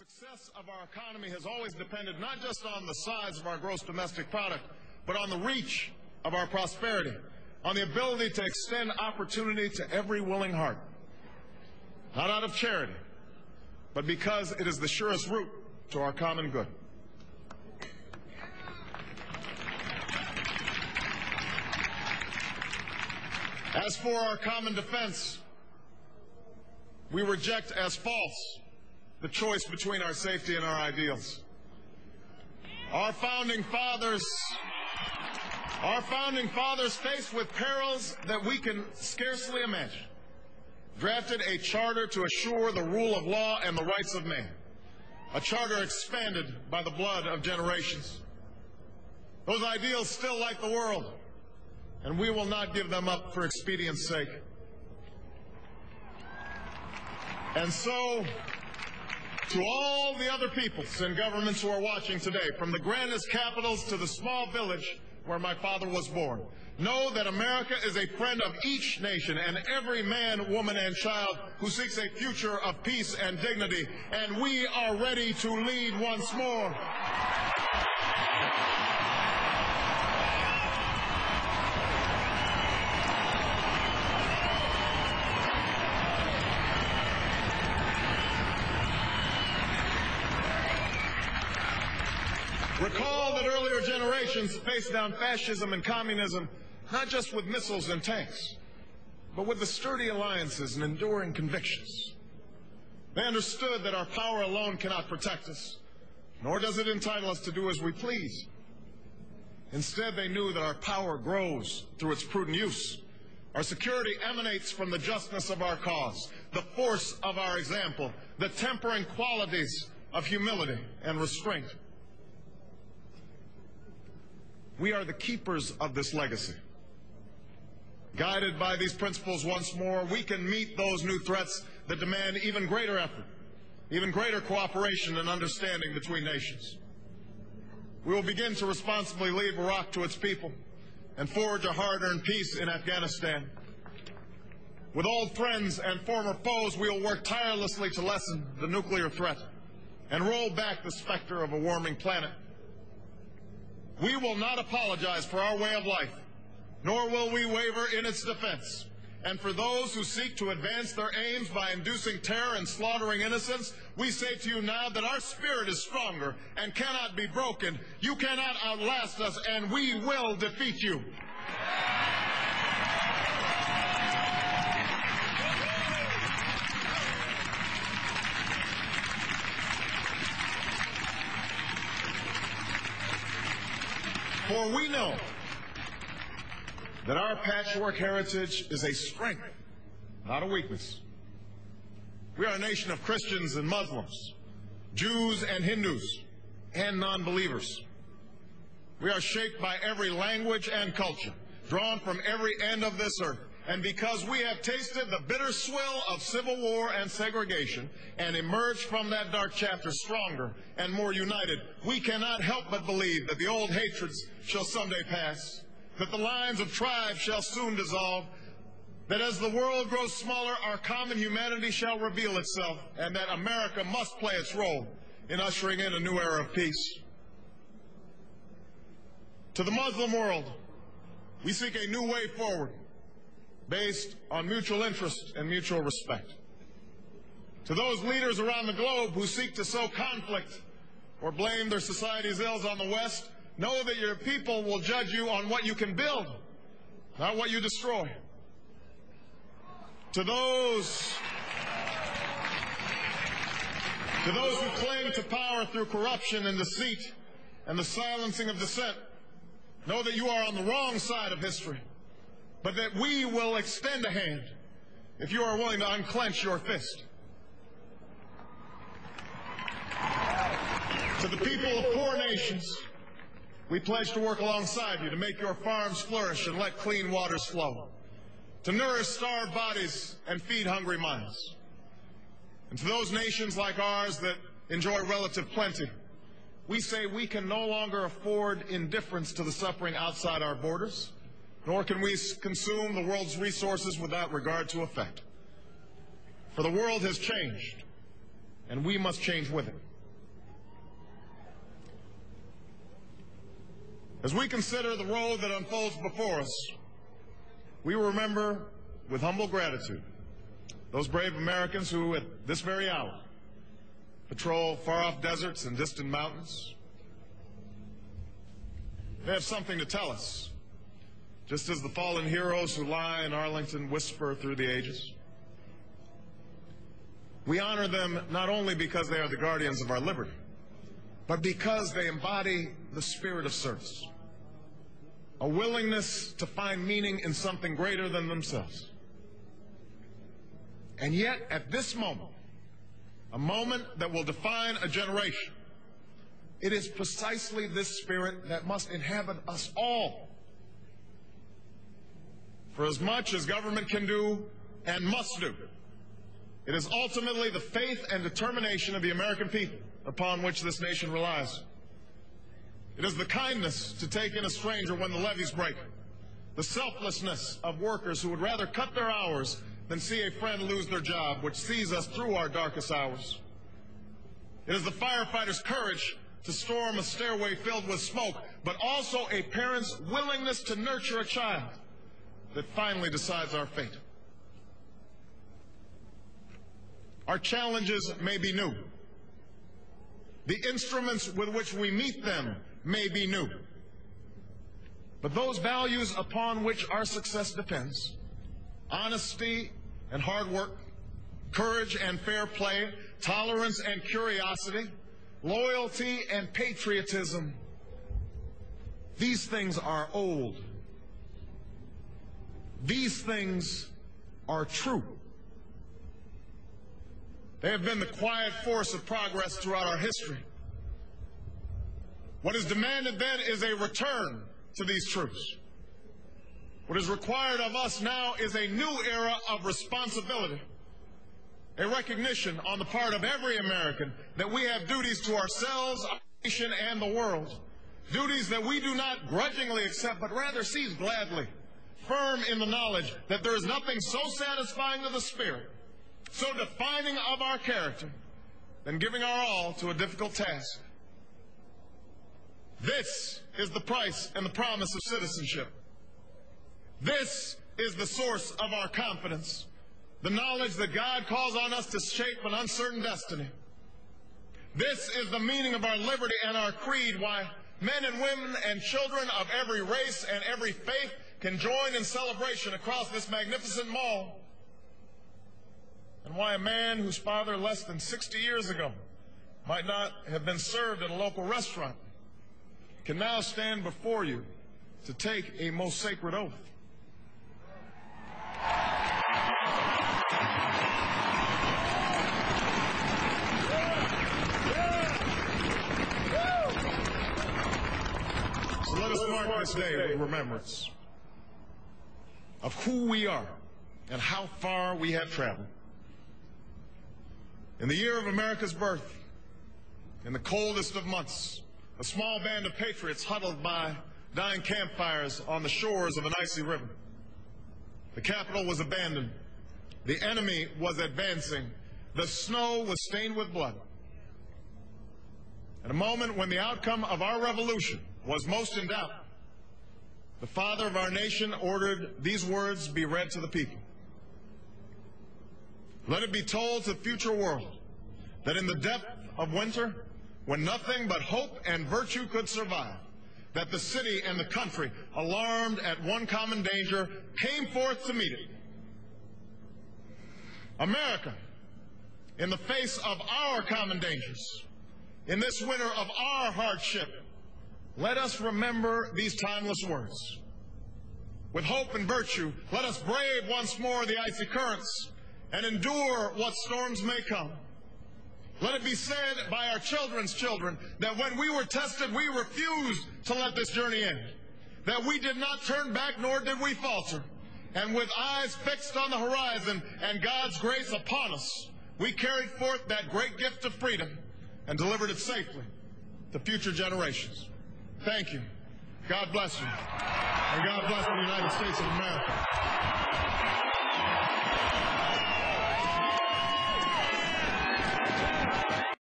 success of our economy has always depended not just on the size of our gross domestic product, but on the reach of our prosperity, on the ability to extend opportunity to every willing heart. Not out of charity, but because it is the surest route to our common good. As for our common defense, we reject as false the choice between our safety and our ideals. Our founding fathers, faced with perils that we can scarcely imagine, drafted a charter to assure the rule of law and the rights of man, a charter expanded by the blood of generations. Those ideals still light the world, and we will not give them up for expedience' sake. And so, to all the other peoples and governments who are watching today, from the grandest capitals to the small village where my father was born, know that America is a friend of each nation and every man, woman, and child who seeks a future of peace and dignity, and we are ready to lead once more. Recall that earlier generations faced down fascism and communism not just with missiles and tanks, but with the sturdy alliances and enduring convictions. They understood that our power alone cannot protect us, nor does it entitle us to do as we please. Instead, they knew that our power grows through its prudent use. Our security emanates from the justness of our cause, the force of our example, the tempering qualities of humility and restraint. We are the keepers of this legacy. Guided by these principles once more, we can meet those new threats that demand even greater effort, even greater cooperation and understanding between nations. We will begin to responsibly leave Iraq to its people and forge a hard-earned peace in Afghanistan. With old friends and former foes, we will work tirelessly to lessen the nuclear threat and roll back the specter of a warming planet. We will not apologize for our way of life, nor will we waver in its defense. And for those who seek to advance their aims by inducing terror and slaughtering innocents, we say to you now that our spirit is stronger and cannot be broken. You cannot outlast us, and we will defeat you. For we know that our patchwork heritage is a strength, not a weakness. We are a nation of Christians and Muslims, Jews and Hindus, and non-believers. We are shaped by every language and culture, drawn from every end of this earth. And because we have tasted the bitter swill of civil war and segregation and emerged from that dark chapter stronger and more united, we cannot help but believe that the old hatreds shall someday pass, that the lines of tribes shall soon dissolve, that as the world grows smaller, our common humanity shall reveal itself, and that America must play its role in ushering in a new era of peace. To the Muslim world, we seek a new way forward, based on mutual interest and mutual respect. To those leaders around the globe who seek to sow conflict or blame their society's ills on the West, know that your people will judge you on what you can build, not what you destroy. To those who cling to power through corruption and deceit and the silencing of dissent, know that you are on the wrong side of history, but that we will extend a hand if you are willing to unclench your fist. To the people of poor nations, we pledge to work alongside you to make your farms flourish and let clean waters flow, to nourish starved bodies and feed hungry minds. And to those nations like ours that enjoy relative plenty, we say we can no longer afford indifference to the suffering outside our borders, nor can we consume the world's resources without regard to effect. For the world has changed, and we must change with it. As we consider the road that unfolds before us, we remember with humble gratitude those brave Americans who, at this very hour, patrol far-off deserts and distant mountains. They have something to tell us, just as the fallen heroes who lie in Arlington whisper through the ages. We honor them not only because they are the guardians of our liberty, but because they embody the spirit of service, a willingness to find meaning in something greater than themselves. And yet, at this moment, a moment that will define a generation, it is precisely this spirit that must inhabit us all. For as much as government can do and must do, it is ultimately the faith and determination of the American people upon which this nation relies. It is the kindness to take in a stranger when the levees break, the selflessness of workers who would rather cut their hours than see a friend lose their job, which sees us through our darkest hours. It is the firefighter's courage to storm a stairway filled with smoke, but also a parent's willingness to nurture a child that finally decides our fate. Our challenges may be new. The instruments with which we meet them may be new. But those values upon which our success depends, honesty and hard work, courage and fair play, tolerance and curiosity, loyalty and patriotism, these things are old. These things are true. They have been the quiet force of progress throughout our history. What is demanded then is a return to these truths. What is required of us now is a new era of responsibility, a recognition on the part of every American that we have duties to ourselves, our nation, and the world, duties that we do not grudgingly accept, but rather seize gladly, firm in the knowledge that there is nothing so satisfying to the spirit, so defining of our character, than giving our all to a difficult task. This is the price and the promise of citizenship. This is the source of our confidence, the knowledge that God calls on us to shape an uncertain destiny. This is the meaning of our liberty and our creed, why men and women and children of every race and every faith can join in celebration across this magnificent mall, and why a man whose father less than 60 years ago might not have been served at a local restaurant can now stand before you to take a most sacred oath. So let us mark this day with remembrance of who we are and how far we have traveled. In the year of America's birth, in the coldest of months, a small band of patriots huddled by dying campfires on the shores of an icy river. The capital was abandoned. The enemy was advancing. The snow was stained with blood. At a moment when the outcome of our revolution was most in doubt, the father of our nation ordered these words be read to the people. Let it be told to the future world that in the depth of winter, when nothing but hope and virtue could survive, that the city and the country, alarmed at one common danger, came forth to meet it. America, in the face of our common dangers, in this winter of our hardship, let us remember these timeless words. With hope and virtue, let us brave once more the icy currents and endure what storms may come. Let it be said by our children's children that when we were tested, we refused to let this journey end, that we did not turn back nor did we falter, and with eyes fixed on the horizon and God's grace upon us, we carried forth that great gift of freedom and delivered it safely to future generations. Thank you. God bless you. And God bless the United States of America.